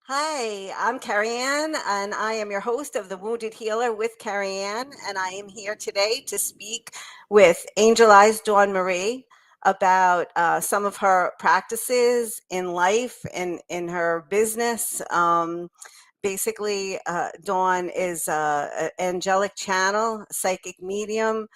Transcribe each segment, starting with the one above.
Hi, I'm Carrie Ann, and I am your host of The Wounded Healer with Carrie Ann. And I am here today to speak with Angel Eyes Dawn Marie about some of her practices in life and in her business. Basically, Dawn is an angelic channel, psychic medium.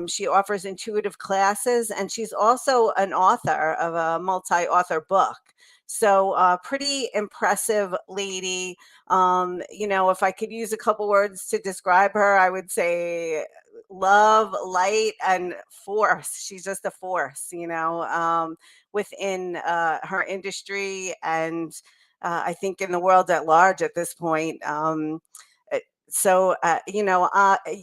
She offers intuitive classes, and she's also an author of a multi-author book. So, pretty impressive lady. If I could use a couple words to describe her, I would say love, light, and force. She's just a force, within her industry and I think in the world at large at this point. Uh,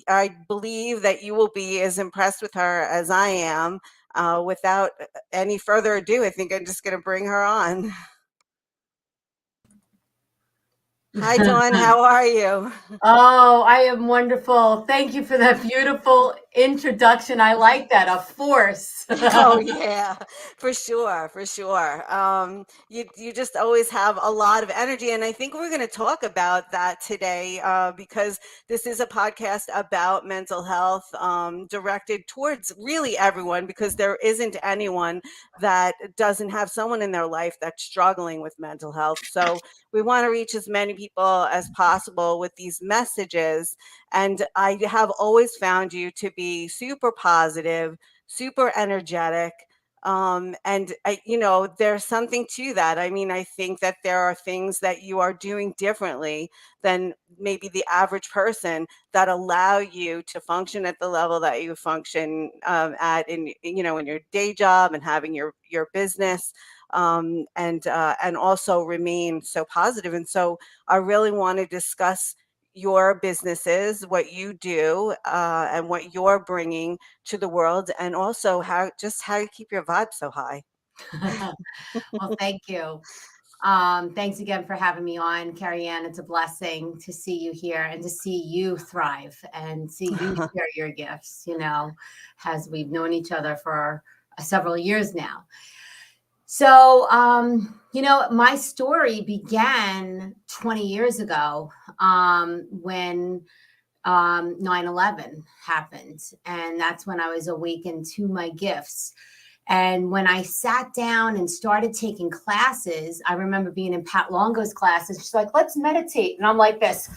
I believe that you will be as impressed with her as I am. Without any further ado, I think I'm just going to bring her on. Hi, Dawn. How are you? Oh, I am wonderful. Thank you for that beautiful introduction. I like that. A force. Oh yeah, for sure, for sure. You just always have a lot of energy, and I think we're going to talk about that today because this is a podcast about mental health, directed towards really everyone, because there isn't anyone that doesn't have someone in their life that's struggling with mental health. So we want to reach as many people as possible with these messages, and I have always found you to be super positive, super energetic. There's something to that. I mean, I think that there are things that you are doing differently than maybe the average person that allow you to function at the level that you function at in your day job and having your business, and also remain so positive. And so I really want to discuss your businesses, what you do, and what you're bringing to the world, and also how you keep your vibe so high. Well, thank you. Thanks again for having me on, Carrie Ann. It's a blessing to see you here and to see you thrive and see you share your gifts, as we've known each other for several years now. So, my story began 20 years ago when 9/11 happened. And that's when I was awakened to my gifts. And when I sat down and started taking classes, I remember being in Pat Longo's classes. She's like, let's meditate. And I'm like this.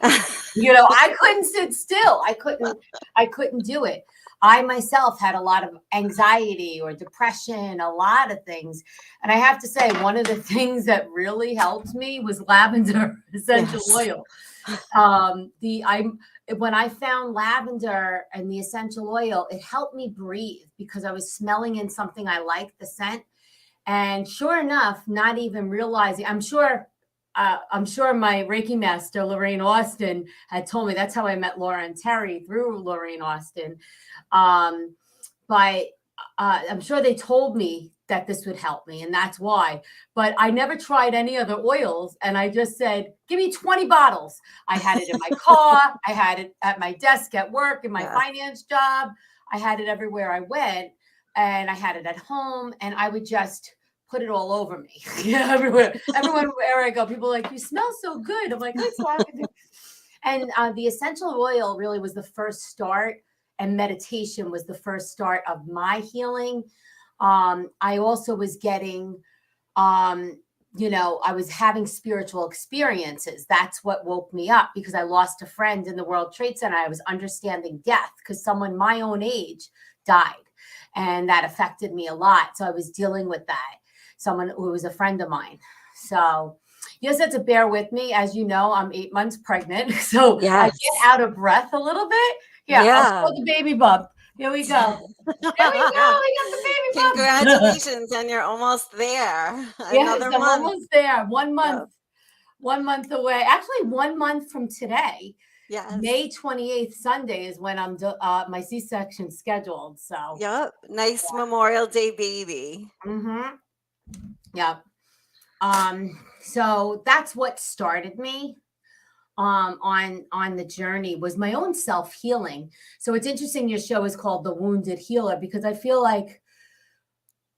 I couldn't sit still. I couldn't do it. I myself had a lot of anxiety or depression, a lot of things. And I have to say, one of the things that really helped me was lavender essential Yes. oil. When I found lavender and the essential oil, it helped me breathe because I was smelling in something I liked the scent. And sure enough, not even realizing, I'm sure my Reiki master, Lorraine Austin, had told me. That's how I met Laura and Terry, through Lorraine Austin. But I'm sure they told me that this would help me, and that's why. But I never tried any other oils, and I just said, give me 20 bottles. I had it in my car. I had it at my desk at work, in my Yeah. finance job. I had it everywhere I went, and I had it at home, and I would just put it all over me. Everywhere. Everyone, where I go, people are like, you smell so good. I'm like, thanks, Lavender. And the essential oil really was the first start, and meditation was the first start of my healing. I also was getting, I was having spiritual experiences. That's what woke me up, because I lost a friend in the World Trade Center. I was understanding death because someone my own age died, and that affected me a lot. So I was dealing with that. Someone who was a friend of mine. So you just have to bear with me. As you know, I'm 8 months pregnant. So I Yes. get out of breath a little bit. Yeah, I'll Yeah. show the baby bump. Here we go. There we go. We got the baby bump. Congratulations, and you're almost there. Yes, Another I'm month. almost there. 1 month. Yep. 1 month away. Actually, 1 month from today. Yes. May 28th, Sunday, is when my C-section scheduled. So, Yep. Nice Memorial Day baby. yeah. So that's what started me on the journey, was my own self-healing. So it's interesting your show is called The Wounded Healer, because I feel like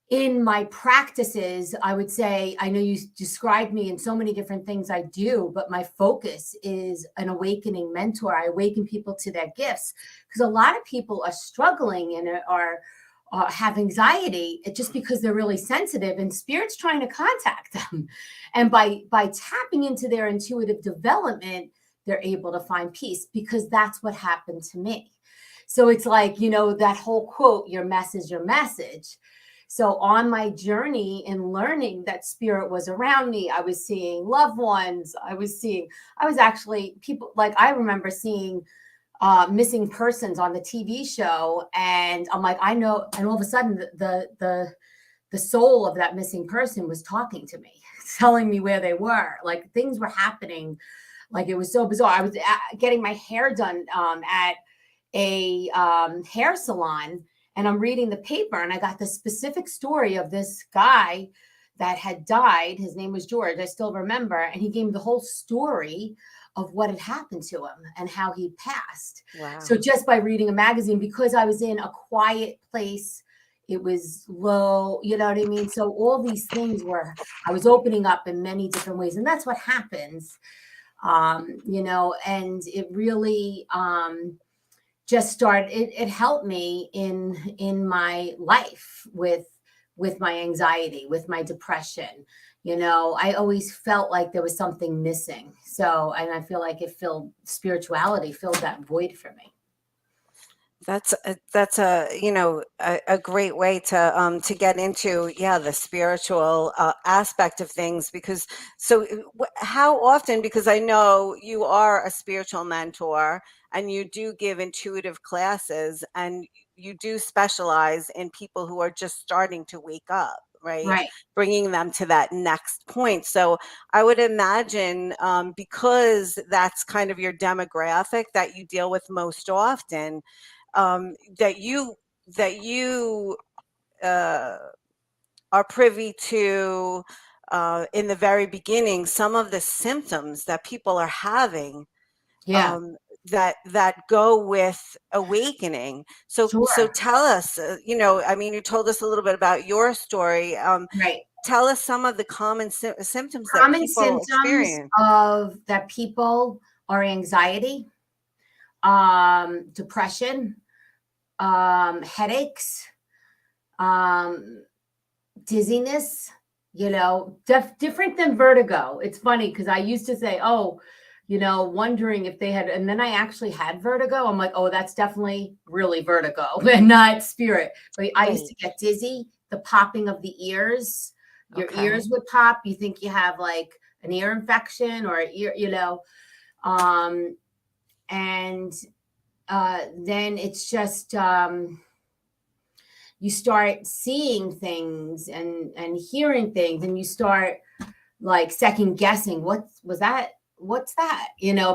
in my practices, I would say, I know you described me in so many different things I do, but my focus is an awakening mentor. I awaken people to their gifts because a lot of people are struggling and are have anxiety just because they're really sensitive and spirit's trying to contact them. And by tapping into their intuitive development, they're able to find peace because that's what happened to me. So it's like, that whole quote, your mess is your message. So on my journey in learning that spirit was around me, I was seeing loved ones. I was actually people, like I remember seeing missing persons on the TV show. And I'm like, I know. And all of a sudden the soul of that missing person was talking to me, telling me where they were. Like things were happening. Like it was so bizarre. I was getting my hair done at a hair salon, and I'm reading the paper, and I got the specific story of this guy that had died. His name was George. I still remember. And he gave me the whole story of what had happened to him and how he passed. Wow. So just by reading a magazine, because I was in a quiet place, it was low, you know what I mean? So all these things I was opening up in many different ways. And that's what happens, and it really, just started, it helped me in my life with my anxiety, with my depression. I always felt like there was something missing. So, and I feel like spirituality filled that void for me. That's a great way to get into, yeah, the spiritual aspect of things. Because so how often, because I know you are a spiritual mentor and you do give intuitive classes and you do specialize in people who are just starting to wake up, right? Right. Bringing them to that next point. So I would imagine, because that's kind of your demographic that you deal with most often, that you uh, are privy to, in the very beginning, some of the symptoms that people are having, Yeah. um, that go with awakening. So Sure. tell us, I mean, you told us a little bit about your story. Right. Tell us some of the common symptoms that Common people symptoms experience. of that people are anxiety, depression, headaches, um, dizziness, different than vertigo. It's funny because I used to say, oh, wondering if they had, and then I actually had vertigo. I'm like, oh, that's definitely really vertigo and not spirit. But I used Right. to get dizzy, the popping of the ears. Your Okay. ears would pop. You think you have like an ear infection or an ear, um, and then it's just, you start seeing things and hearing things, and you start like second guessing, what's that,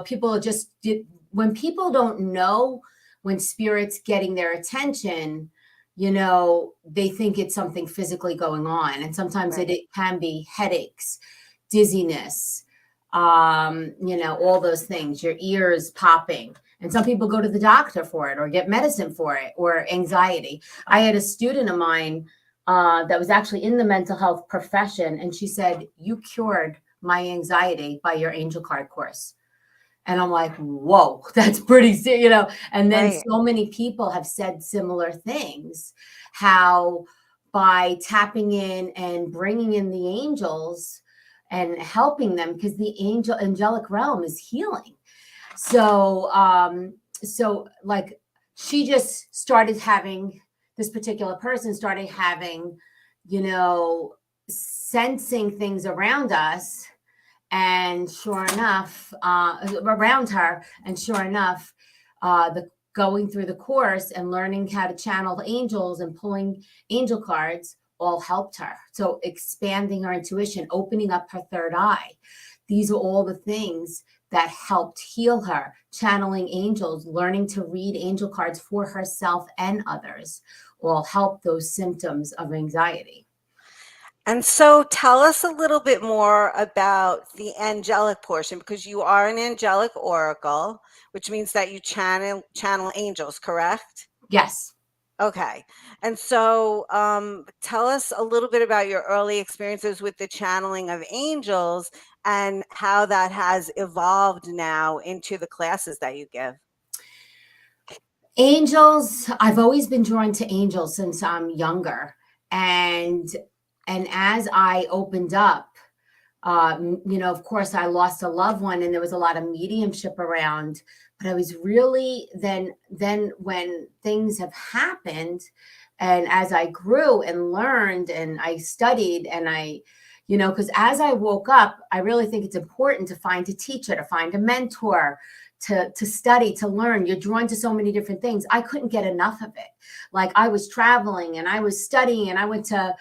people just did. When people don't know, when spirit's getting their attention, they think it's something physically going on, and sometimes it, Right. it can be headaches, dizziness, all those things, your ears popping. And some people go to the doctor for it or get medicine for it, or anxiety. I had a student of mine that was actually in the mental health profession, and she said, you cured my anxiety by your angel card course. And I'm like, whoa, that's pretty serious. And then Right. so many people have said similar things, how by tapping in and bringing in the angels and helping them, because the angelic realm is healing. So like, she just started having, this particular person started having, sensing things around us, and sure enough, around her, and sure enough, the going through the course and learning how to channel the angels and pulling angel cards all helped her. So expanding her intuition, opening up her third eye, these are all the things that helped heal her. Channeling angels, learning to read angel cards for herself and others, all help those symptoms of anxiety. And so tell us a little bit more about the angelic portion, because you are an angelic oracle, which means that you channel angels, correct? Yes. Okay. And so, tell us a little bit about your early experiences with the channeling of angels and how that has evolved now into the classes that you give. Angels, I've always been drawn to angels since I'm younger. And as I opened up, of course, I lost a loved one, and there was a lot of mediumship around. But I was really then when things have happened, and as I grew and learned, and I studied, and because as I woke up, I really think it's important to find a teacher, to find a mentor, to study, to learn. You're drawn to so many different things. I couldn't get enough of it. Like, I was traveling and I was studying, and I went to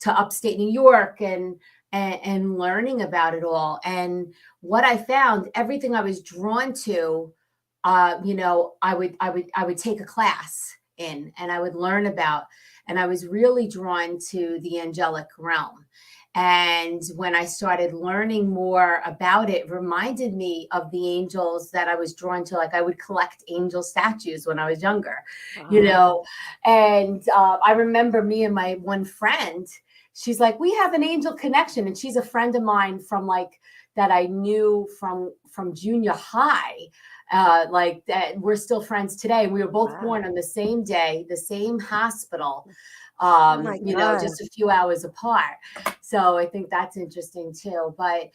upstate New York, and learning about it all. And what I found, everything I was drawn to, I would take a class in, and I would learn about, and I was really drawn to the angelic realm. And when I started learning more about it, reminded me of the angels that I was drawn to. Like, I would collect angel statues when I was younger, you Wow. know. And I remember me and my one friend, she's like, we have an angel connection. And she's a friend of mine from, like, that I knew from junior high. Like, that we're still friends today. We were both Wow. born on the same day, the same hospital, Oh my God. just a few hours apart. So I think that's interesting too. But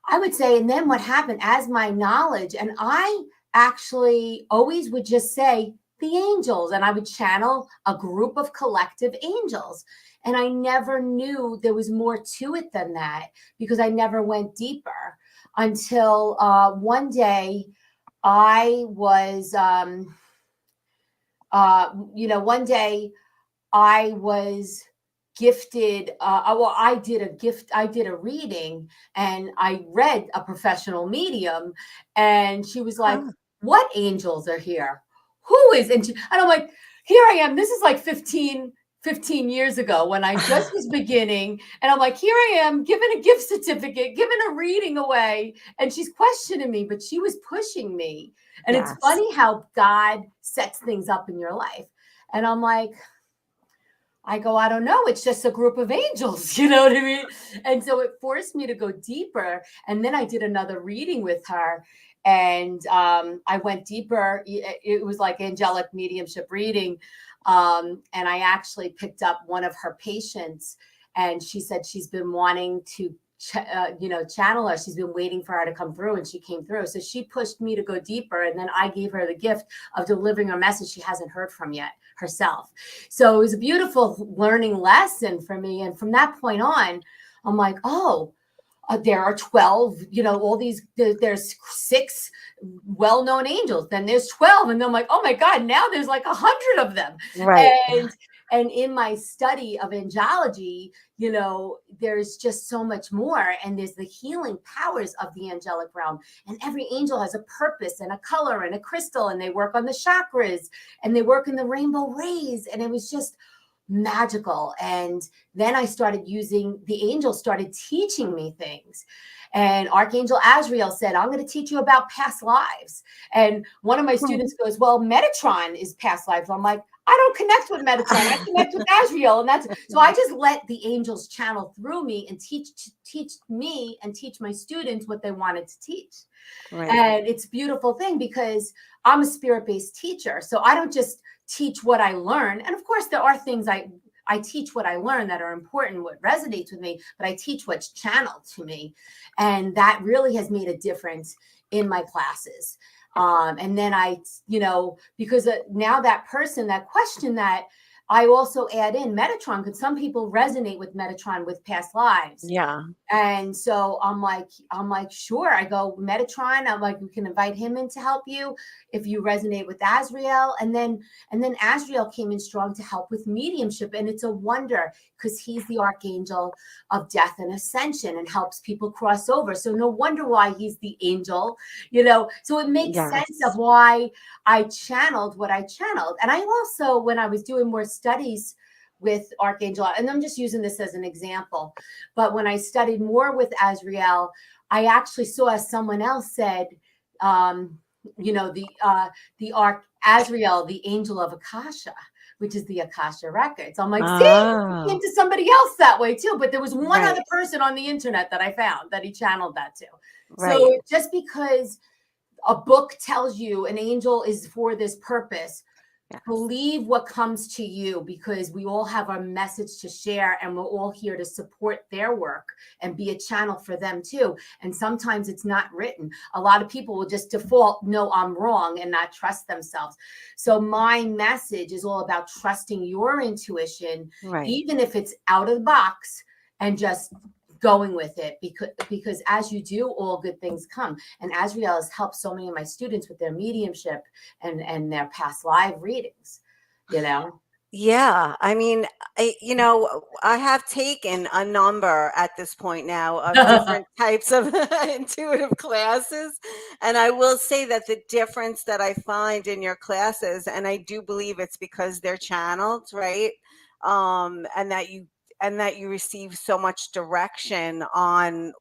I would say, and then what happened as my knowledge, and I actually always would just say the angels, and I would channel a group of collective angels. And I never knew there was more to it than that, because I never went deeper until one day I was, one day I was gifted. I did a reading, and I read a professional medium, and she was like, Huh. what angels are here? Who is, and I'm like, here I am. This is like 15 years ago, when I just was beginning. And I'm like, here I am, giving a gift certificate, giving a reading away. And she's questioning me, but she was pushing me. And it's Yes. funny how God sets things up in your life. And I'm like, I go, I don't know. It's just a group of angels. You know what I mean? And so it forced me to go deeper. And then I did another reading with her. And I went deeper. It was like angelic mediumship reading. And I actually picked up one of her patients. And she said she's been wanting to channel her. She's been waiting for her to come through, and she came through. So she pushed me to go deeper. And then I gave her the gift of delivering a message she hasn't heard from yet herself. So it was a beautiful learning lesson for me. And from that point on, I'm like, oh, there are 12, all these, there's 6 well-known angels, then there's 12. And then I'm like, oh my God, now there's like 100 of them. Right. And in my study of angelology, there's just so much more. And there's the healing powers of the angelic realm. And every angel has a purpose and a color and a crystal, and they work on the chakras, and they work in the rainbow rays. And it was just magical. And then I started using, the angels started teaching me things. And Archangel Azrael said, I'm going to teach you about past lives. And one of my students goes, well, Metatron is past lives. I'm like, I don't connect with Metatron. I connect with Azrael. And that's, so I just let the angels channel through me and teach me and teach my students what they wanted to teach. Right. And it's a beautiful thing, because I'm a spirit-based teacher. So I don't just teach what I learn. And of course, there are things I teach what I learn that are important, what resonates with me, but I teach what's channeled to me. And that really has made a difference in my classes. And then because now that person, that question, that I also add in Metatron, because some people resonate with Metatron with past lives. Yeah. And so I'm like, sure. I go, Metatron. I'm like, we can invite him in to help you if you resonate with Azrael. And then Azrael came in strong to help with mediumship. And it's a wonder, because he's the archangel of death and ascension, and helps people cross over. So no wonder why he's the angel, So it makes sense of Yes. why I channeled what I channeled. And I also, when I was doing more studies with Archangel, and I'm just using this as an example, but when I studied more with Azrael, I actually saw, as someone else said, the Azrael, the angel of Akasha, which is the Akasha Records. I'm like, see, Oh, into somebody else that way too. But there was one right, other person on the internet that I found that he channeled that to. right. So just because a book tells you an angel is for this purpose, Yes. believe what comes to you, because we all have our message to share and we're all here to support their work and be a channel for them too. And sometimes it's not written. A lot of people will just default, no, I'm wrong, and not trust themselves. So my message is all about trusting your intuition, Right. even if it's out of the box, and just going with it, because as you do, all good things come. And Azrael has helped so many of my students with their mediumship and their past live readings, you know. Yeah, I mean, I have taken a number at this point now of uh, different types of intuitive classes, and I will say that the difference that I find in your classes, and I do believe it's because they're channeled, right? And that you receive so much direction on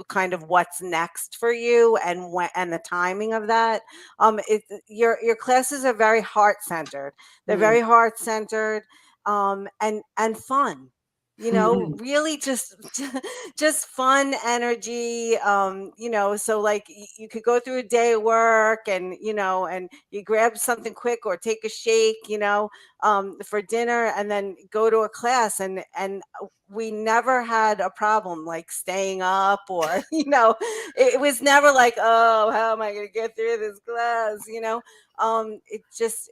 kind of what's next for you and when and the timing of that. Your classes are very heart centered. They're very heart centered, and fun. Really just fun energy. So like you could go through a day of work, and you grab something quick or take a shake, for dinner, and then go to a class, and we never had a problem like staying up, or it was never like, oh, how am I going to get through this class, it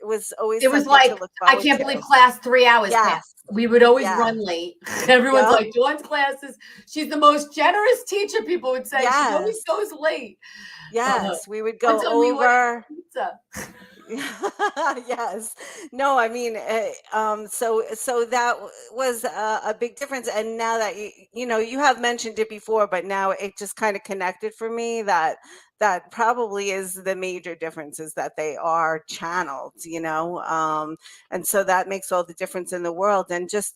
was always it was something like, to look I forward can't believe to. class 3 hours passed. Yes. We would always Yeah. run late. Everyone's Yep. like, Dawn's classes, she's the most generous teacher, people would say. She always Yes. goes late. Yes, we would One go time we ordered over. pizza. Yes. No, I mean, so that was a big difference. And now that you have mentioned it before, but now it just kind of connected for me that that probably is the major difference, is that they are channeled, and so that makes all the difference in the world. And just,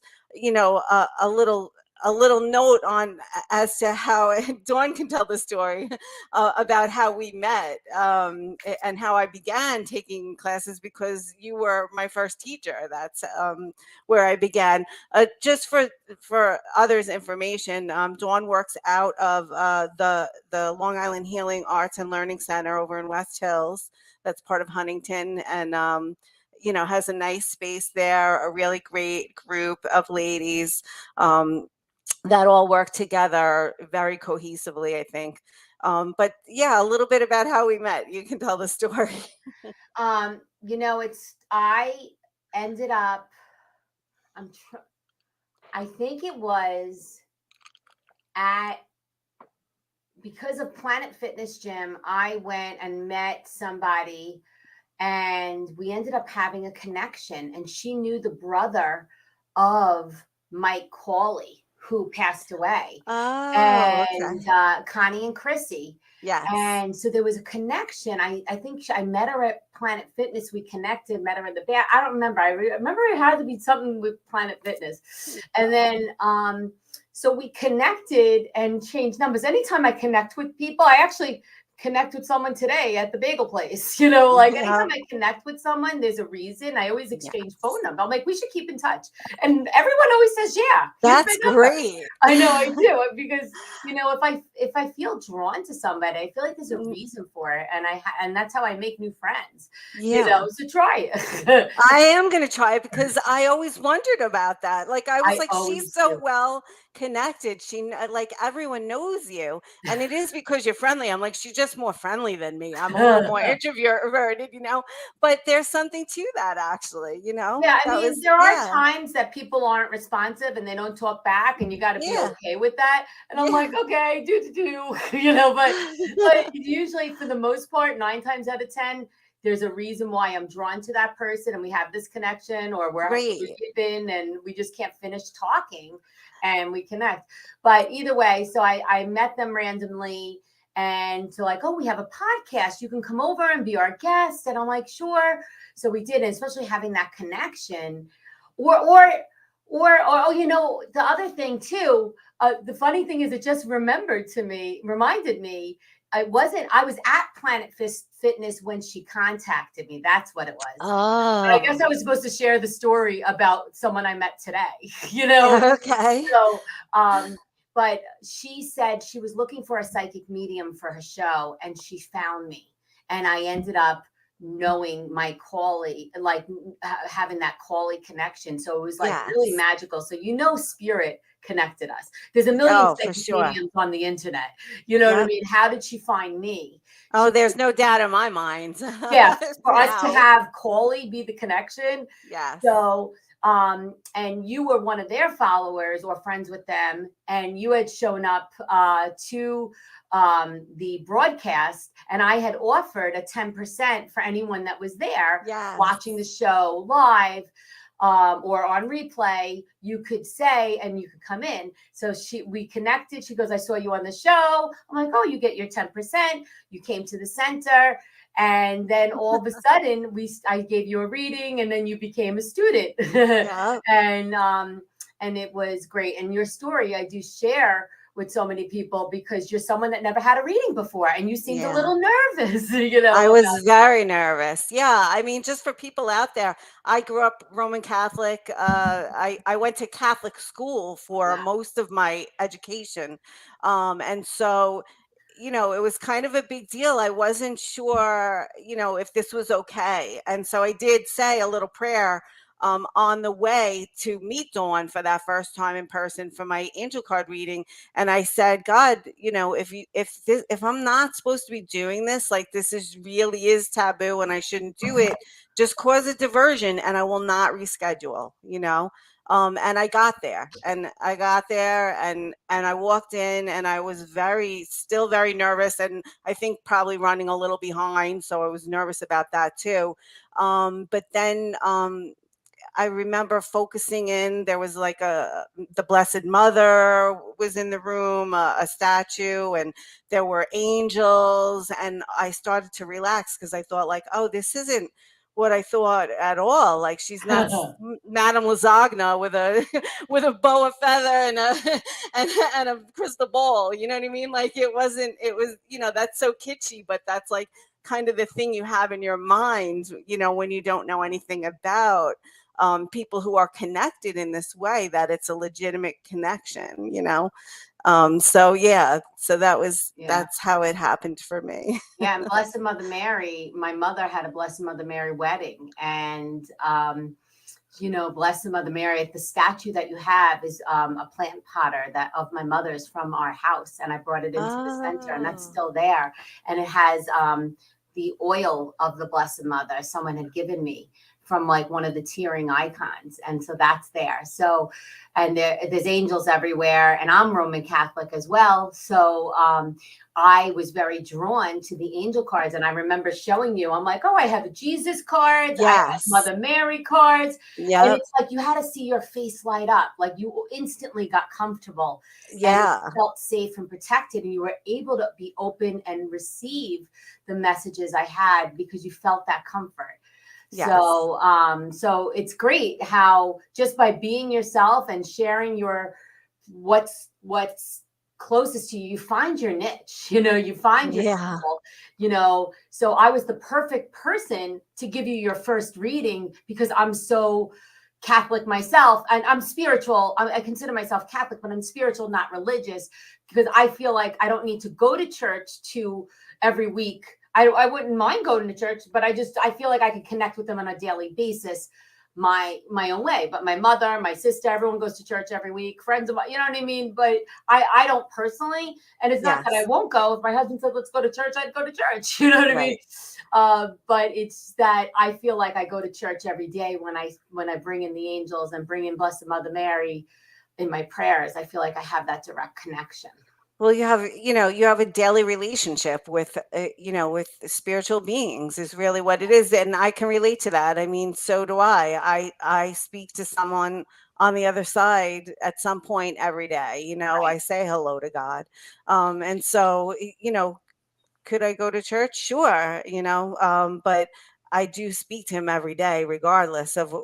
a little note on as to how Dawn can tell the story about how we met, and how I began taking classes, because you were my first teacher. That's where I began. Just for others' information, Dawn works out of the Long Island Healing Arts and Learning Center over in West Hills. That's part of Huntington, and has a nice space there. A really great group of ladies. That all work together very cohesively, I think. But yeah, a little bit about how we met. You can tell the story. I ended up, I'm tr- I think it was at, because of Planet Fitness Gym, I went and met somebody, and we ended up having a connection, and she knew the brother of Mike Cawley, who passed away, Oh, and okay. Connie and Chrissy. Yes. And so there was a connection. I think I met her at Planet Fitness. We connected, met her in the back. I don't remember. I remember it had to be something with Planet Fitness. And then so we connected and changed numbers. Anytime I connect with people, I actually connect with someone today at the bagel place. Like anytime Yeah. I connect with someone, there's a reason. I always exchange phone Yes. number. I'm like, we should keep in touch. And everyone always says, yeah, here's my That's number. great. I know I do, because if I feel drawn to somebody, I feel like there's a Mm, reason for it, and that's how I make new friends. yeah. So try it. I am going to try it, because I always wondered about that. Like, I was I like, she's always so do. well connected. Like, everyone knows you. And it is because you're friendly. I'm like, she's just more friendly than me. I'm a little more introverted, but there's something to that, actually, Yeah, I that mean, was, there are yeah, times that people aren't responsive and they don't talk back, and you got to be yeah, okay with that. And I'm like, yeah. okay, do, but usually, for the most part, 9 times out of 10, there's a reason why I'm drawn to that person, and we have this connection, or we're Great. dipping and we just can't finish talking, and we connect. But either way, so I met them randomly. And so, like, oh, we have a podcast. You can come over and be our guest. And I'm like, sure. So we did, and especially having that connection, or the other thing too. The funny thing is, it just reminded me. I was at Fitness when she contacted me. That's what it was. But I guess I Oh, was supposed to share the story about someone I met today, you know? okay. So, but she said she was looking for a psychic medium for her show, and she found me. And I ended up knowing my callie, like having that callie connection. So it was like really Yes. magical. So, spirit connected us. There's a million Oh, for psychic sure. mediums on the internet. You know what I Yep. mean? How did she find me? Oh, She there's no doubt in my mind. Yeah, There's for us to now. have Coley be the connection. Yes. So, and you were one of their followers or friends with them, and you had shown up to the broadcast, and I had offered a 10% for anyone that was there Yes. watching the show live. Or on replay, you could say and you could come in. So we connected. She goes, I saw you on the show. I'm like, oh, you get your 10%. You came to the center, and then all of a sudden I gave you a reading, and then you became a student. Yep. And it was great. And your story I do share with so many people because you're someone that never had a reading before, and you seemed a Yeah. little nervous, I about was very nervous. Yeah, I mean, just for people out there, I grew up Roman Catholic. I went to Catholic school for that. most of my education, and so it was kind of a big deal. I wasn't sure, if this was okay, and so I did say a little prayer on the way to meet Dawn for that first time in person for my angel card reading. And I said, God, if I'm not supposed to be doing this, like this is really is taboo and I shouldn't do it, just cause a diversion and I will not reschedule. And I got there and I walked in and I was still very nervous, and I think probably running a little behind, so I was nervous about that too. But then I remember focusing in. There was like the Blessed Mother was in the room, a statue, and there were angels. And I started to relax because I thought, like, oh, this isn't what I thought at all. Like, she's not Madame Lasagna with a with a bow of feather and a and a crystal ball. You know what I mean? Like, it wasn't. It was, that's so kitschy, but that's like kind of the thing you have in your mind, when you don't know anything about people who are connected in this way, that it's a legitimate connection. So yeah, so Yeah. that's how it happened for me. Yeah, and Blessed Mother Mary, my mother had a Blessed Mother Mary wedding, and Blessed Mother Mary, the statue that you have is a plant potter that of my mother's from our house, and I brought it into the center, and that's Oh, still there, and it has the oil of the Blessed Mother someone had given me from like one of the tearing icons, and so that's there. So, and there's angels everywhere, and I'm Roman Catholic as well, so I was very drawn to the angel cards. And I remember showing you, I'm like, oh, I have the Jesus cards, I have yes. Mother Mary cards. And Yep. it's like you had to see your face light up. Like you instantly got comfortable and Yeah. felt safe and protected. And you were able to be open and receive the messages I had because you felt that comfort. Yes. So it's great how just by being yourself and sharing what's closest to you, you find your niche, you find your Yeah. people, so I was the perfect person to give you your first reading because I'm so Catholic myself, and I'm spiritual. I consider myself Catholic, but I'm spiritual, not religious, because I feel like I don't need to go to church to every week. I wouldn't mind going to church, but I feel like I can connect with them on a daily basis, my own way. But my mother, my sister, everyone goes to church every week. Friends of mine, you know what I mean. But I don't personally, and it's not that I Yes. won't go. If my husband said let's go to church, I'd go to church. You know what I mean. Right. But it's that I feel like I go to church every day when I bring in the angels and bring in Blessed Mother Mary in my prayers. I feel like I have that direct connection. Well, you have a daily relationship with spiritual beings is really what it is. And I can relate to that. I mean, so do I. I speak to someone on the other side at some point every day. Right. I say hello to God. And so, could I go to church? Sure, but I do speak to him every day, regardless of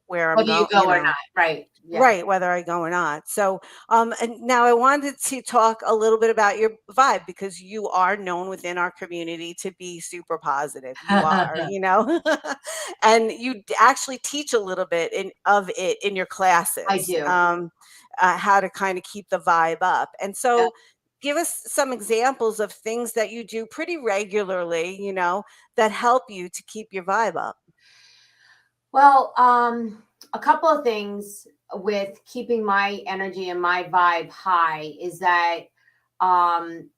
where I'm Whether you going, go or not, right? Yeah. right, whether I go or not. So, and now I wanted to talk a little bit about your vibe, because you are known within our community to be super positive. You are, and you actually teach a little bit of it in your I classes, do. how to kind of keep the vibe up. And Yeah. so, give us some examples of things that you do pretty regularly, that help you to keep your vibe up. Well, a couple of things with keeping my energy and my vibe high is that um,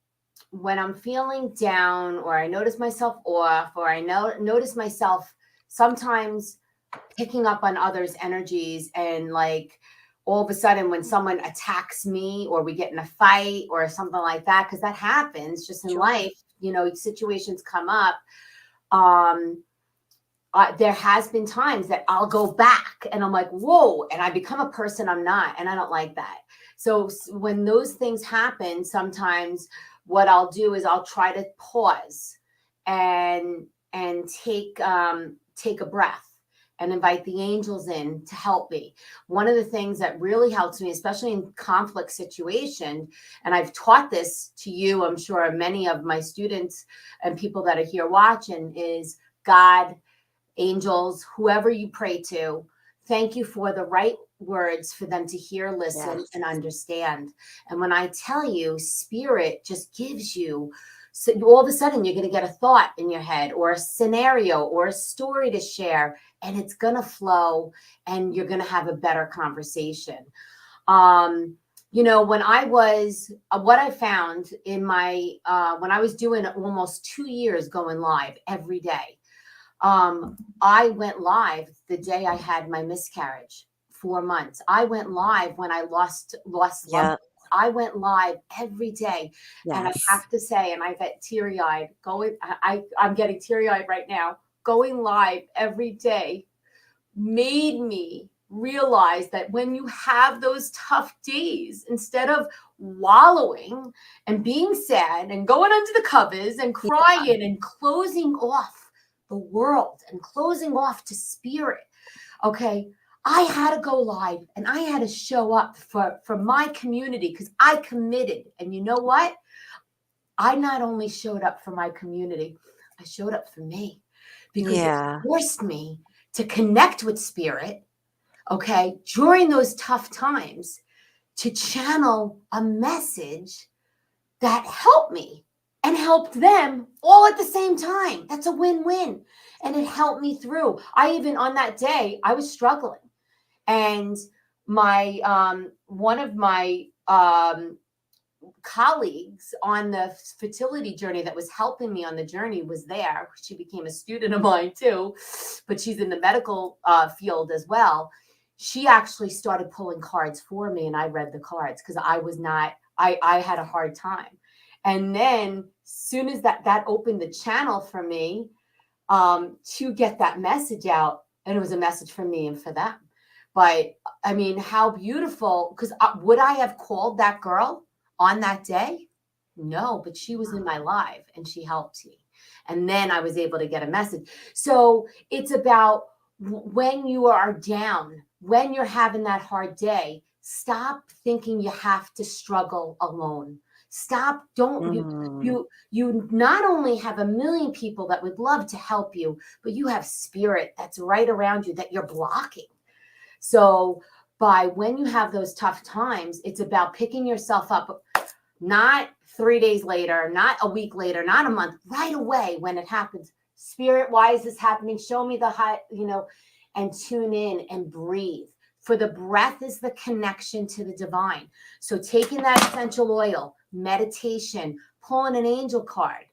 when I'm feeling down, or I notice myself off, or I notice myself sometimes picking up on others' energies, and like all of a sudden when someone attacks me, or we get in a fight or something like that, because that happens just in Sure. life, situations come up. Um, there has been times that I'll go back and I'm like, whoa, and I become a person I'm not, and I don't like that. So when those things happen, sometimes what I'll do is I'll try to pause and take a breath and invite the angels in to help me. One of the things that really helps me, especially in conflict situation, and I've taught this to you, I'm sure many of my students and people that are here watching, is God, angels, whoever you pray to, thank you for the right words for them to hear, listen, Yes. and understand. And when I tell you, spirit just gives you, so all of a sudden you're going to get a thought in your head, or a scenario, or a story to share, and it's going to flow, and you're going to have a better conversation. When I was, what I found in my, when I was doing almost 2 years going live every day, I went live the day I had my miscarriage, 4 months. I went live when I lost loved Yeah. ones. I went live every day, and I Yes. have to say, and I get teary eyed going. I'm getting teary eyed right now. Going live every day made me realize that when you have those tough days, instead of wallowing and being sad and going under the covers and crying and closing off the world and closing off to spirit, okay, I had to go live and I had to show up for my community, because I committed. And you know what? I not only showed up for my community, I showed up for me, because it Yeah. forced me to connect with spirit, okay, during those tough times, to channel a message that helped me and helped them all at the same time. That's a win-win. And it helped me through. I even, on that day, I was struggling. And my one of my colleagues on the fertility journey that was helping me on the journey was there. She became a student of mine too, but she's in the medical field as well. She actually started pulling cards for me, and I read the cards because I was not, I had a hard time. And then soon as that opened the channel for me to get that message out, and it was a message for me and for them. But I mean, how beautiful, because would I have called that girl on that day? No, but she was in my life and she helped me. And then I was able to get a message. So it's about when you are down, when you're having that hard day, stop thinking you have to struggle alone. Stop. Don't you Mm. you not only have a million people that would love to help you, but you have spirit that's right around you that you're blocking. So by when you have those tough times, it's about picking yourself up, not 3 days later, not a week later, not a month, right away when it happens. Spirit, why is this happening? Show me the high, and tune in and breathe. For the breath is the connection to the divine. So taking that essential oil, meditation, pulling an angel card,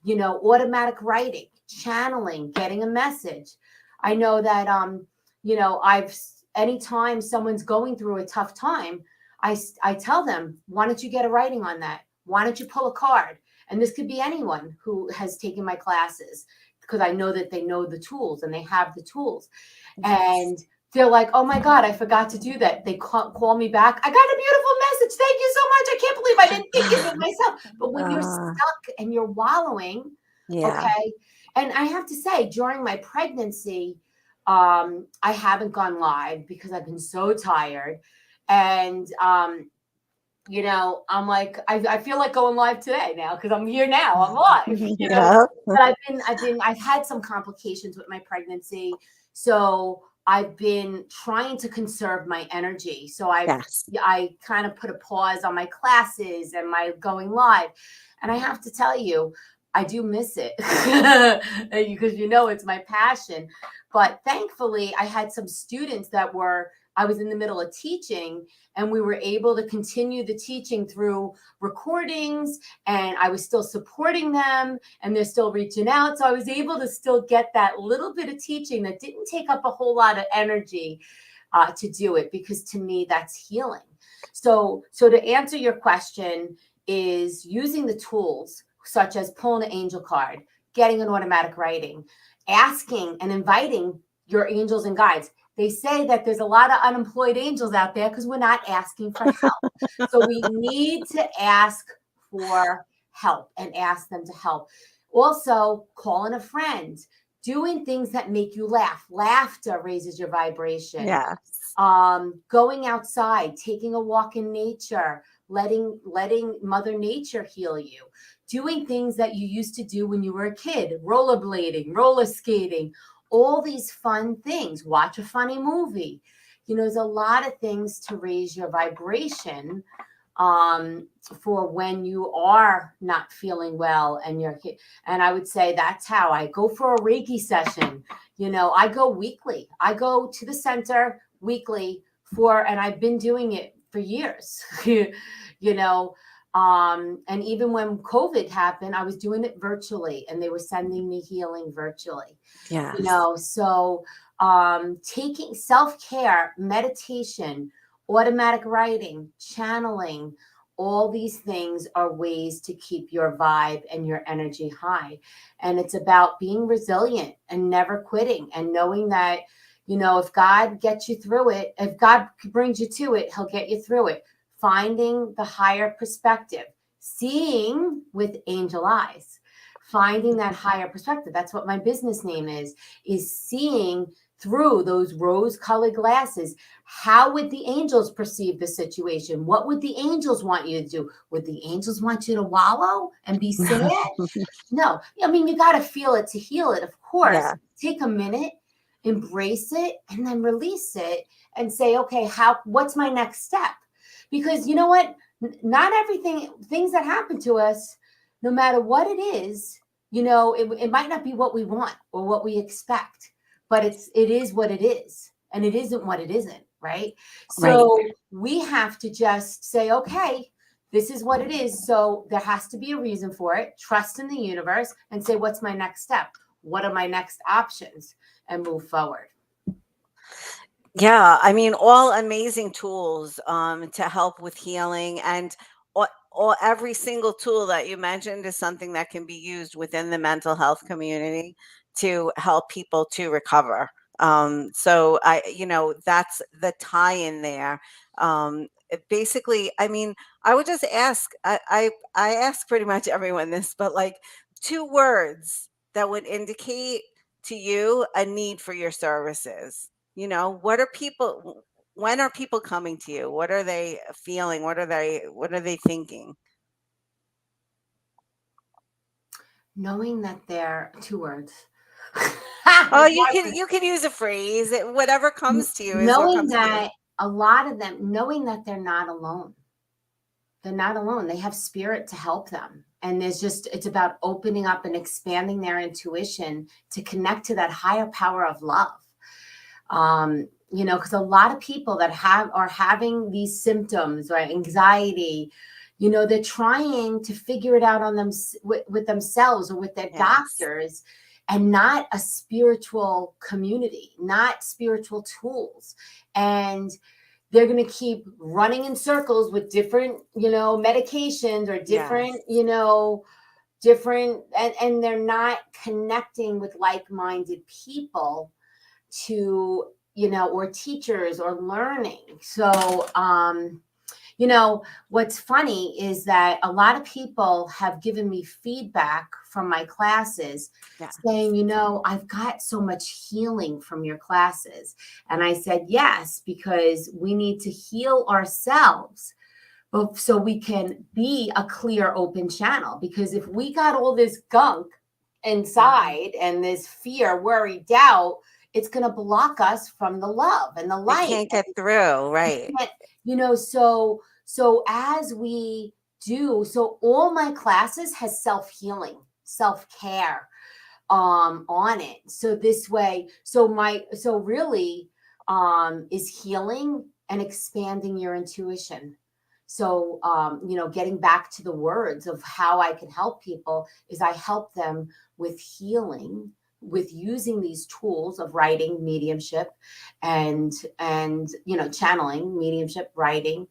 automatic writing, channeling, getting a message. I know that I've anytime someone's going through a tough time, I tell them, why don't you get a writing on that? Why don't you pull a card? And this could be anyone who has taken my classes, because I know that they know the tools and they have the tools. Yes. And they're like, oh my God, I forgot to do that. They call me back. I got a beautiful message. Thank you so much. I can't believe I didn't think of it myself. But when you're Uh, stuck and you're wallowing, yeah. okay, And I have to say, during my pregnancy, I haven't gone live because I've been so tired. And, I'm like, I feel like going live today now because I'm here now. I'm live, Yeah. But I've had some complications with my pregnancy. So I've been trying to conserve my energy. So Yes. I kind of put a pause on my classes and my going live. And I have to tell you, I do miss it because it's my passion. But thankfully, I had some students I was in the middle of teaching, and we were able to continue the teaching through recordings, and I was still supporting them, and they're still reaching out. So I was able to still get that little bit of teaching that didn't take up a whole lot of energy to do it, because to me, that's healing. So to answer your question, is using the tools such as pulling an angel card, getting an automatic writing, asking and inviting your angels and guides. They say that there's a lot of unemployed angels out there because we're not asking for help. So we need to ask for help and ask them to help. Also, calling a friend, doing things that make you laugh. Laughter raises your vibration. Yes. Going outside, taking a walk in nature, letting Mother Nature heal you, doing things that you used to do when you were a kid, rollerblading, roller skating, all these fun things. Watch a funny movie. There's a lot of things to raise your vibration for when you are not feeling well and I would say that's how I go for a Reiki session. I go weekly. I go to the center weekly and I've been doing it for years. And even when COVID happened, I was doing it virtually, and they were sending me healing virtually. Yes. So taking self-care, meditation, automatic writing, channeling, all these things are ways to keep your vibe and your energy high. And it's about being resilient and never quitting, and knowing that, if God gets you through it, if God brings you to it, he'll get you through it. Finding the higher perspective, seeing with angel eyes, finding that higher perspective. That's what my business name is seeing through those rose-colored glasses. How would the angels perceive the situation? What would the angels want you to do? Would the angels want you to wallow and be sad? No. I mean, you got to feel it to heal it, of course. Yeah. Take a minute, embrace it, and then release it and say, okay, what's my next step? Because you know what? Not things that happen to us, no matter what it is, it might not be what we want or what we expect, but it is what it is, and it isn't what it isn't, right? Right. So we have to just say, okay, this is what it is. So there has to be a reason for it. Trust in the universe and say, what's my next step? What are my next options? And move forward. Yeah, I mean, all amazing tools to help with healing, and every single tool that you mentioned is something that can be used within the mental health community to help people to recover. So that's the tie in there. Basically, I mean, I would just ask, I ask pretty much everyone this, but like, two words that would indicate to you a need for your services. What are people, when are people coming to you? What are they feeling? What are they thinking? Knowing that they're two words. Oh, you can use a phrase. Whatever comes to you is what Knowing comes to you. that a lot of them, knowing that they're not alone. They're not alone. They have spirit to help them. And it's about opening up and expanding their intuition to connect to that higher power of love. Because a lot of people that are having these symptoms or anxiety, they're trying to figure it out on them with themselves or with their Yes. doctors, and not a spiritual community, not spiritual tools. And they're going to keep running in circles with different, medications or Yes. different, and they're not connecting with like-minded people or teachers or learning. So, You know, what's funny is that a lot of people have given me feedback from my classes Yeah. saying, I've got so much healing from your classes. And I said, yes, because we need to heal ourselves so we can be a clear, open channel. Because if we got all this gunk Mhm. inside and this fear, worry, doubt, it's going to block us from the love and the It light. can't get through, right? So as we do, so all my classes has self-healing, self-care on it. So this way, so really is healing and expanding your intuition. So getting back to the words of how I can help people is I help them with healing, with using these tools of writing, mediumship, and channeling, mediumship, writing,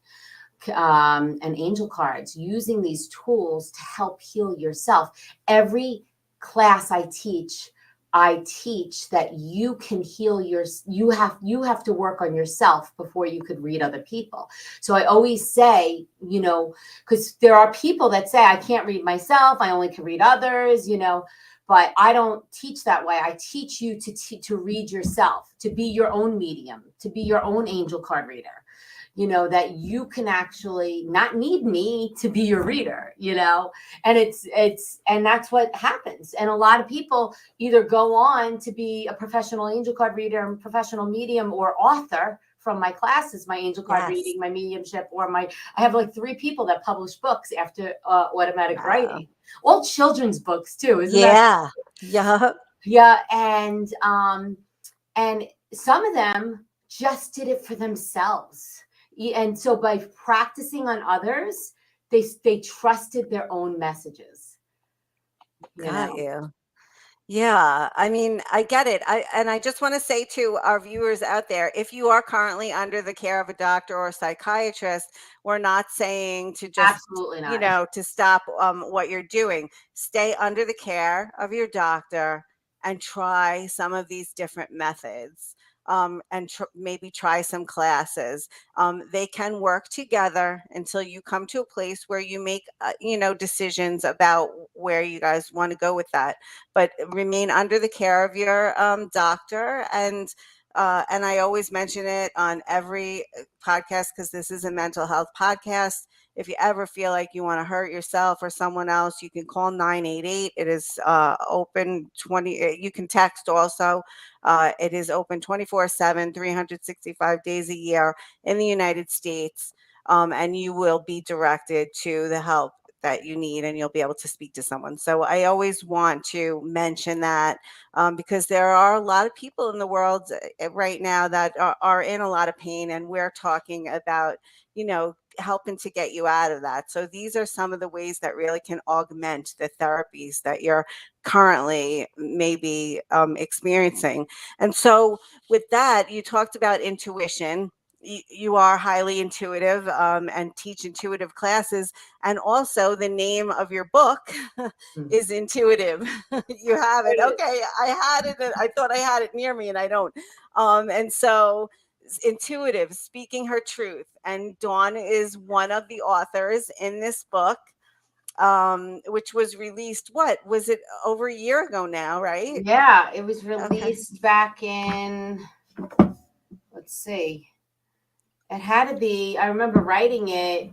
and angel cards, using these tools to help heal yourself. Every class I teach that you can heal you have to work on yourself before you could read other people. So I always say, because there are people that say I can't read myself, I only can read others, but I don't teach that way. I teach you to read yourself, to be your own medium, to be your own angel card reader, that you can actually not need me to be your reader, and and that's what happens. And a lot of people either go on to be a professional angel card reader, professional medium, or author from my classes, my angel card Yes. reading, my mediumship, or I have like 3 people that publish books after automatic Wow. writing, all children's books too. Isn't that? Yeah. Yeah. Yeah. And some of them just did it for themselves. And so by practicing on others, they trusted their own messages, you Got know. you. Yeah, I mean, I get it. I just want to say to our viewers out there, if you are currently under the care of a doctor or a psychiatrist, we're not saying to just, Absolutely not. to stop what you're doing. Stay under the care of your doctor and try some of these different methods. And maybe try some classes. They can work together until you come to a place where you make, decisions about where you guys want to go with that, but remain under the care of your doctor. And I always mention it on every podcast because this is a mental health podcast. If you ever feel like you want to hurt yourself or someone else, you can call 988. It is open 20. You can text also. It is open 24/7, 365 days a year in the United States. And you will be directed to the help that you need, and you'll be able to speak to someone. So I always want to mention that because there are a lot of people in the world right now that are in a lot of pain, and we're talking about, helping to get you out of that. So these are some of the ways that really can augment the therapies that you're currently maybe experiencing. And so with that, you talked about intuition. You are highly intuitive and teach intuitive classes. And also, the name of your book Mhm. is Intuitive. You have it. Okay. I had it. I thought I had it near me, and I don't. And so, Intuitive, speaking her truth. And Dawn is one of the authors in this book, which was released, what was it, over a year ago now, right? Yeah, it was Okay. released back in, let's see, it had to be, I remember writing it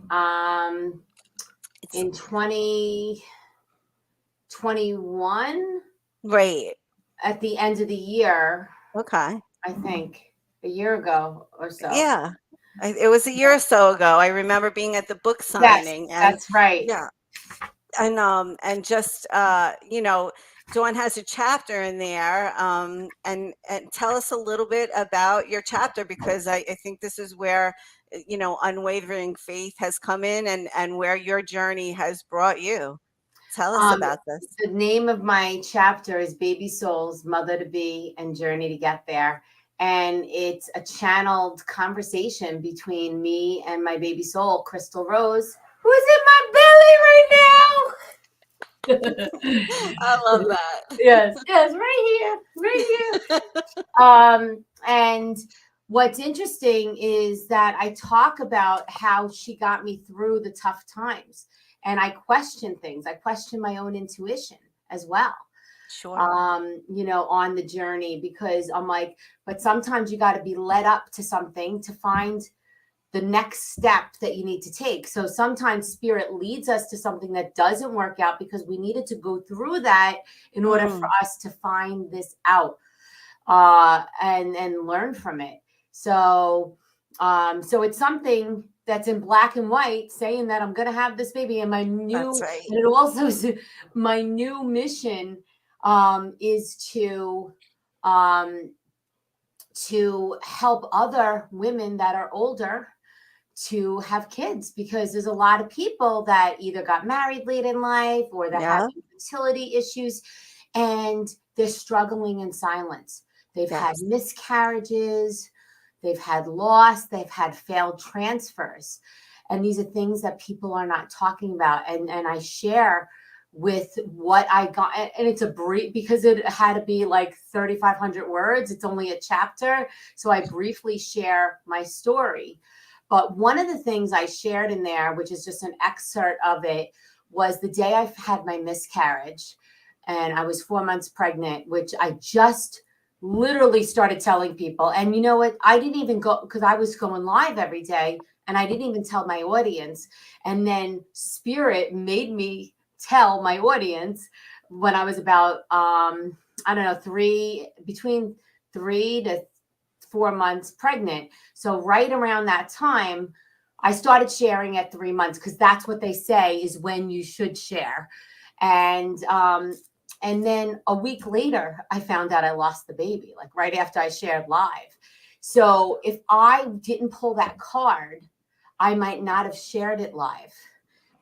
It's in 2021 right. at the end of the year, Okay. I think, a year ago or so. Yeah. It was a year or so ago. I remember being at the book Yes, signing, and that's right. yeah, and just Dawn has a chapter in there, and tell us a little bit about your chapter, because I think this is where unwavering faith has come in, and where your journey has brought you. Tell us Um, about this. the name of my chapter is Baby Souls, Mother to Be, and Journey to Get There. And it's a channeled conversation between me and my baby soul, Crystal Rose, who is in my belly right now. I love that. Yes, right here, right here. And what's interesting is that I talk about how she got me through the tough times, and I question things. I question my own intuition as well, Sure. on the journey, because I'm like, but sometimes you got to be led up to something to find the next step that you need to take. So sometimes spirit leads us to something that doesn't work out because we needed to go through that in order for Mm, us to find this out, and learn from it. So so it's something that's in black and white saying that I'm going to have this baby, and that's right. and it also is my new mission, is um to help other women that are older to have kids, because there's a lot of people that either got married late in life or they're Yeah. having fertility issues, and they're struggling in silence. They've had Yes. miscarriages, they've had loss, they've had failed transfers. And these are things that people are not talking about. And I share with what I got. And it's a brief, because it had to be like 3,500 words. It's only a chapter. So I briefly share my story. But one of the things I shared in there, which is just an excerpt of it, was the day I had my miscarriage and I was 4 months pregnant, which I just literally started telling people. And you know what? I didn't even go, because I was going live every day, and I didn't even tell my audience. And then Spirit made me tell my audience when I was about, I don't know, between 3 to 4 months pregnant. So right around that time, I started sharing at 3 months, because that's what they say is when you should share. And and then a week later, I found out I lost the baby, like right after I shared live. So if I didn't pull that card, I might not have shared it live.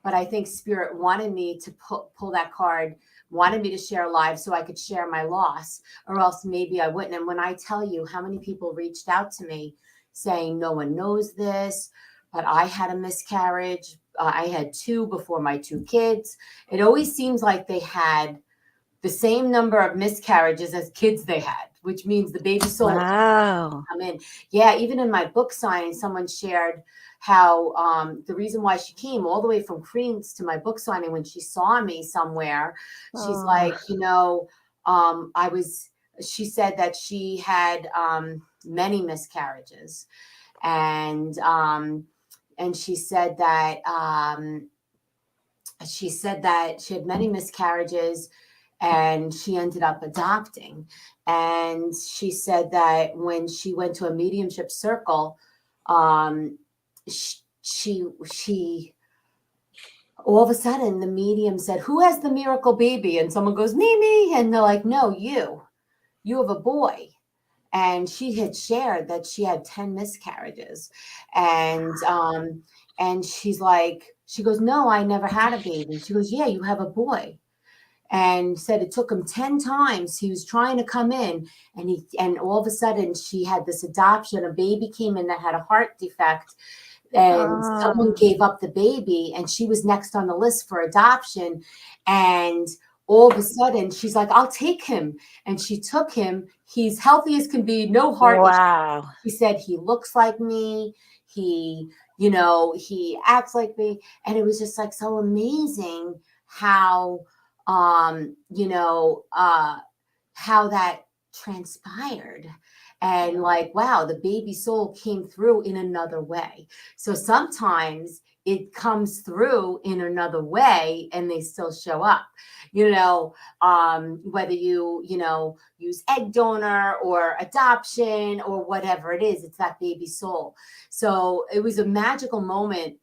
But I think Spirit wanted me to pull that card, wanted me to share live so I could share my loss, or else maybe I wouldn't. And when I tell you how many people reached out to me saying, no one knows this, but I had a miscarriage. I had two before my two kids. It always seems like they had the same number of miscarriages as kids they had, which means the baby soul Wow. come in. Yeah, even in my book signing, someone shared how the reason why she came all the way from Queens to my book signing, when she saw me somewhere, she's Oh, like, I was, she said that she had many miscarriages. And she said that she had many miscarriages, and she ended up adopting. And she said that when she went to a mediumship circle, um, she all of a sudden the medium said, "Who has the miracle baby?" And someone goes, "Me." And they're like, "No, you have a boy." And she had shared that she had 10 miscarriages. And she's like, she goes, "No, I never had a baby." She goes, "Yeah, you have a boy." And said it took him 10 times. He was trying to come in, and all of a sudden she had this adoption. A baby came in that had a heart defect, and someone oh, gave up the baby, and she was next on the list for adoption. And all of a sudden she's like, "I'll take him." And she took him. He's healthy as can be, no heart issue. wow. He said, "He looks like me. He, he acts like me." And it was just like so amazing how, how that transpired. And like, wow, the baby soul came through in another way. So sometimes it comes through in another way and they still show up, whether use egg donor or adoption or whatever it is, it's that baby soul. So it was a magical moment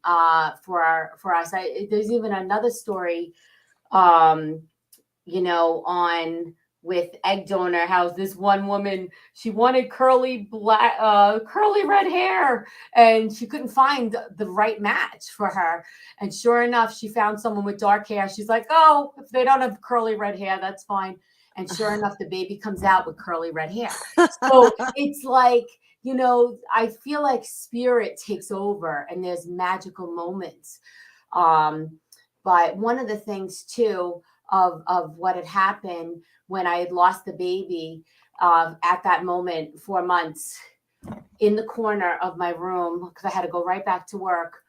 for us. There's even another story, um, on with egg donor, how this one woman, she wanted curly red hair, and she couldn't find the right match for her. And sure enough, she found someone with dark hair. She's like, "Oh, if they don't have curly red hair, that's fine." And sure enough, the baby comes out with curly red hair. So it's like, I feel like spirit takes over and there's magical moments. But one of the things too, of what had happened when I had lost the baby, at that moment, 4 months. in the corner of my room, because I had to go right back to work,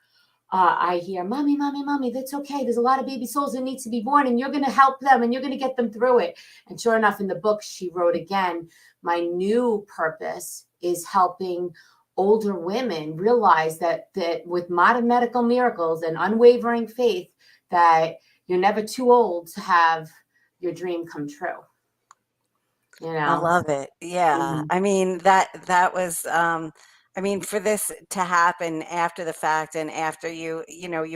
I hear, "Mommy, mommy, mommy, that's okay. There's a lot of baby souls that need to be born, and you're going to help them and you're going to get them through it." And sure enough, in the book, she wrote again, "My new purpose is helping older women realize that with modern medical miracles and unwavering faith, that you're never too old to have your dream come true." You I know? love it. Yeah. Mhm. I mean, that was I mean, for this to happen after the fact and after you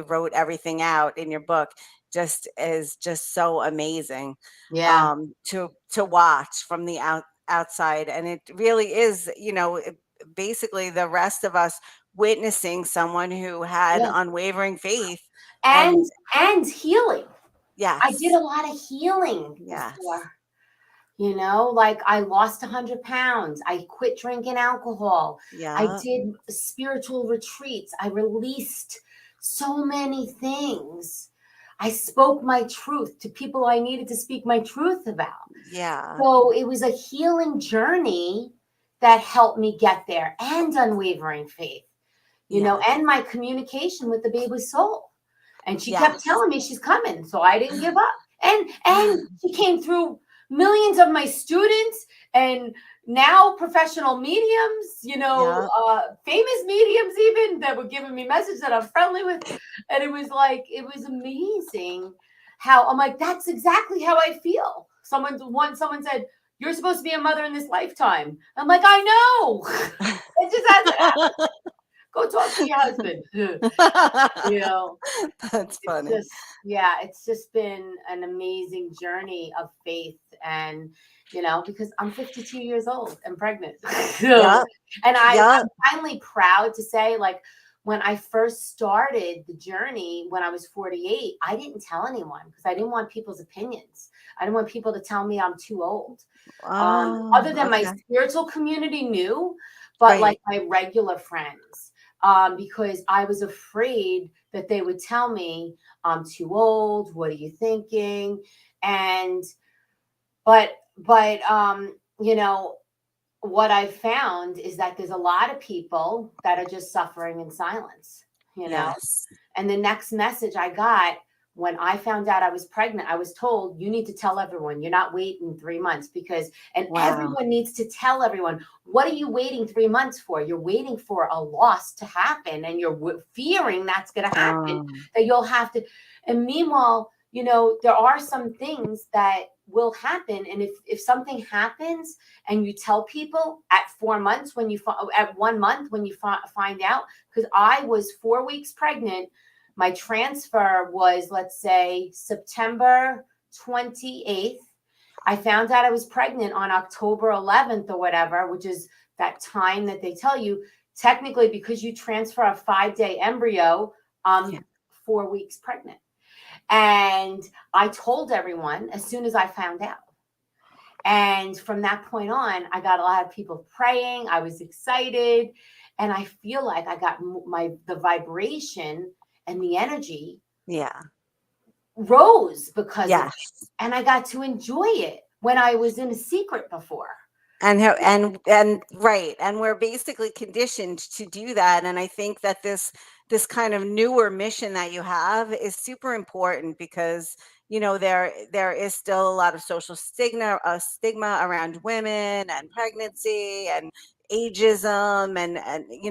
wrote everything out in your book just is just so amazing Yeah. to watch from the outside. And it really is, basically the rest of us witnessing someone who had Yeah. unwavering faith and And and healing. I did a yes, lot of healing yes, before. Like I lost 100 pounds. I quit drinking alcohol. I yeah, did spiritual retreats. I released so many things. I spoke my truth to people I needed to speak my truth about. yeah, So it was a healing journey that helped me get there, and unwavering faith, yeah, and my communication with the baby soul. And she kept yes. telling me she's coming, so I didn't give up. And she came through millions of my students, and now professional mediums, Yeah. famous mediums even, that were giving me messages that I'm friendly with. And it was amazing how I'm like, that's exactly how I feel. Someone said, "You're supposed to be a mother in this lifetime." I'm like, I know. It just hasn't happened. Go talk to your husband. you know That's it's funny. just, yeah, it's just been an amazing journey of faith. And because I'm 52 years old and pregnant. So, Yeah, and yeah, I'm finally proud to say, like, when I first started the journey when I was 48, I didn't tell anyone because I didn't want people's opinions. I didn't want people to tell me I'm too old. oh, Other than my okay, spiritual community knew, but like right, my regular friends, because I was afraid that they would tell me I'm too old. What are you thinking? And but what I found is that there's a lot of people that are just suffering in silence. You know, yes, and the next message I got when I found out I was pregnant, I was told, "You need to tell everyone. You're not waiting 3 months and wow, everyone needs to tell everyone. What are you waiting 3 months for? You're waiting for a loss to happen, and you're fearing that's going to happen, um, that you'll have to." And meanwhile, there are some things that will happen. And if something happens and you tell people at 4 months, at 1 month, when you find out, because I was 4 weeks pregnant. My transfer was, let's say, September 28th. I found out I was pregnant on October 11th or whatever, which is that time that they tell you. Technically, because you transfer a 5-day embryo, yeah, 4 weeks pregnant. And I told everyone as soon as I found out. And from that point on, I got a lot of people praying. I was excited. And I feel like I got the vibration and the energy yeah, rose because of it. yes. And I got to enjoy it when I was in a secret before. And right, and we're basically conditioned to do that. And I think that this kind of newer mission that you have is super important because there is still a lot of social stigma around women and pregnancy and ageism and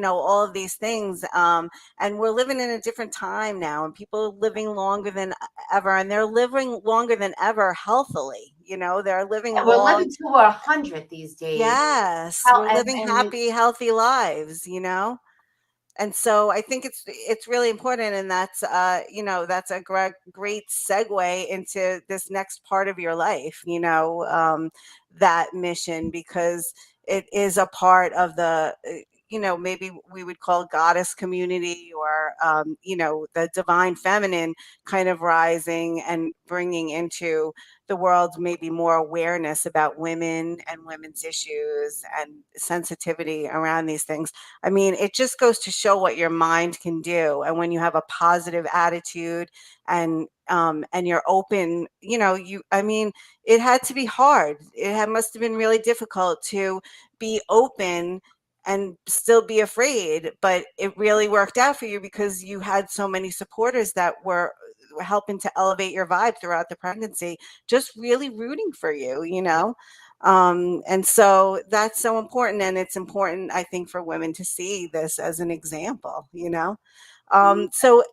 all of these things, and we're living in a different time now, and people are living longer than ever, and they're living longer than ever healthily. They're living We're long. living to 100 these days. Yes, How we're living and happy, healthy lives. And so I think it's really important, and that's a great segue into this next part of your life, that mission, because it is a part of the maybe we would call goddess community, or the divine feminine kind of rising and bringing into the world maybe more awareness about women and women's issues and sensitivity around these things. I mean, it just goes to show what your mind can do. And when you have a positive attitude and you're open, I mean, it had to be hard. Must have been really difficult to be open and still be afraid, but it really worked out for you because you had so many supporters that were helping to elevate your vibe throughout the pregnancy, just really rooting for you, and so that's so important, and it's important, I think, for women to see this as an example. So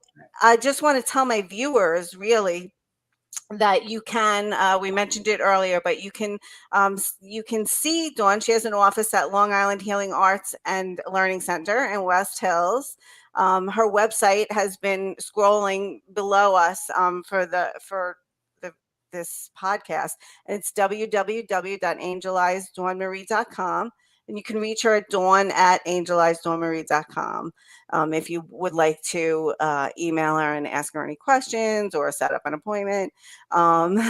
I just want to tell my viewers, really, that you can, we mentioned it earlier, but you can see Dawn. She has an office at Long Island Healing Arts and Learning Center in West Hills. Her website has been scrolling below us, for this podcast, and it's www.angelizeddawnmarie.com. And you can reach her at dawn@angelizeddawnmarie.com, if you would like to email her and ask her any questions or set up an appointment. Um,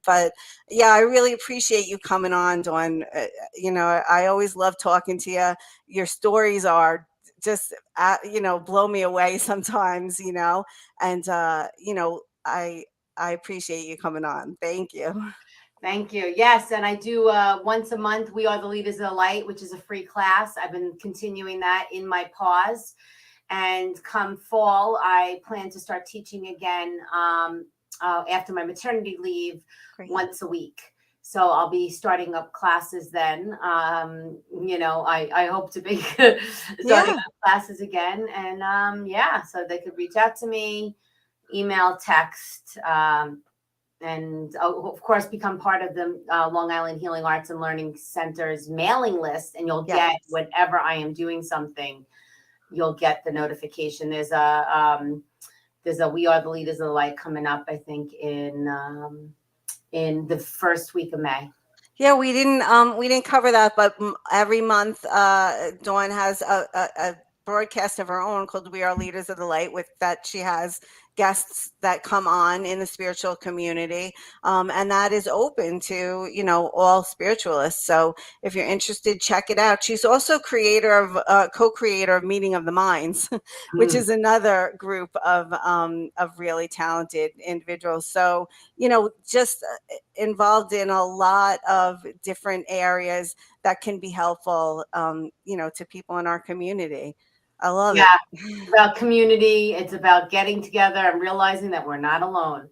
but yeah, I really appreciate you coming on, Dawn. I always love talking to you. Your stories are just, blow me away sometimes, and, I appreciate you coming on. Thank you. Thank you. Yes, and I do once a month. We are the leaders of the light, which is a free class. I've been continuing that in my pause, and come fall, I plan to start teaching again after my maternity leave. Great. Once a week. So I'll be starting up classes then. I hope to be starting up classes again, and so they could reach out to me, email, text. And of course, become part of the Long Island Healing Arts and Learning Center's mailing list, and you'll get, whenever I am doing something, you'll get the notification. There's a We Are the Leaders of the Light coming up, I think, in the first week of May. Yeah, we didn't cover that, but every month, Dawn has a broadcast of her own called "We Are Leaders of the Light," with that she has guests that come on in the spiritual community, and that is open to all spiritualists. So if you're interested, check it out. She's also co-creator of Meeting of the Minds, which is another group of really talented individuals. So just involved in a lot of different areas that can be helpful, to people in our community. I love it. It's about community. It's about getting together and realizing that we're not alone.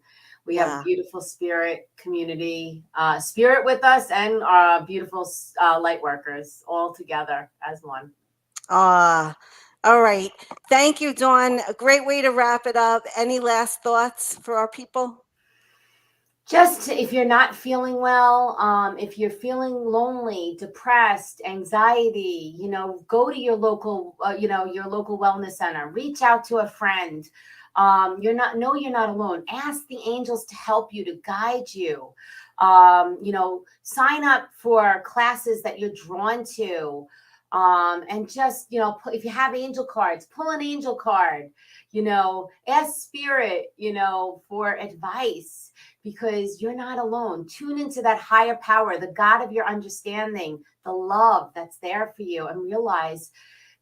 We have beautiful spirit community, spirit with us, and our beautiful light workers all together as one. All right. Thank you, Dawn. A great way to wrap it up. Any last thoughts for our people? Just, if you're not feeling well, if you're feeling lonely, depressed, anxiety, go to your local, your local wellness center. Reach out to a friend. You're not alone. Ask the angels to help you, to guide you. Sign up for classes that you're drawn to. And just, if you have angel cards, pull an angel card. Ask spirit, for advice, because you're not alone. Tune into that higher power, the God of your understanding, the love that's there for you, and realize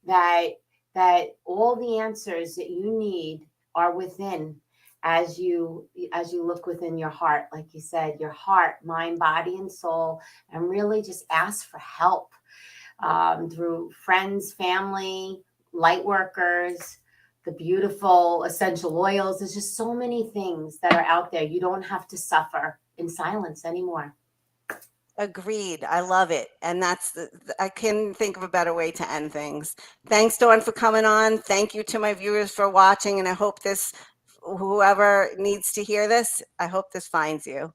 that all the answers that you need are within, as you look within your heart, like you said, your heart, mind, body, and soul, and really just ask for help through friends, family, light workers, the beautiful essential oils. There's just so many things that are out there. You don't have to suffer in silence anymore. Agreed. I love it. And I couldn't think of a better way to end things. Thanks, Dawn, for coming on. Thank you to my viewers for watching. And I hope whoever needs to hear this, I hope this finds you.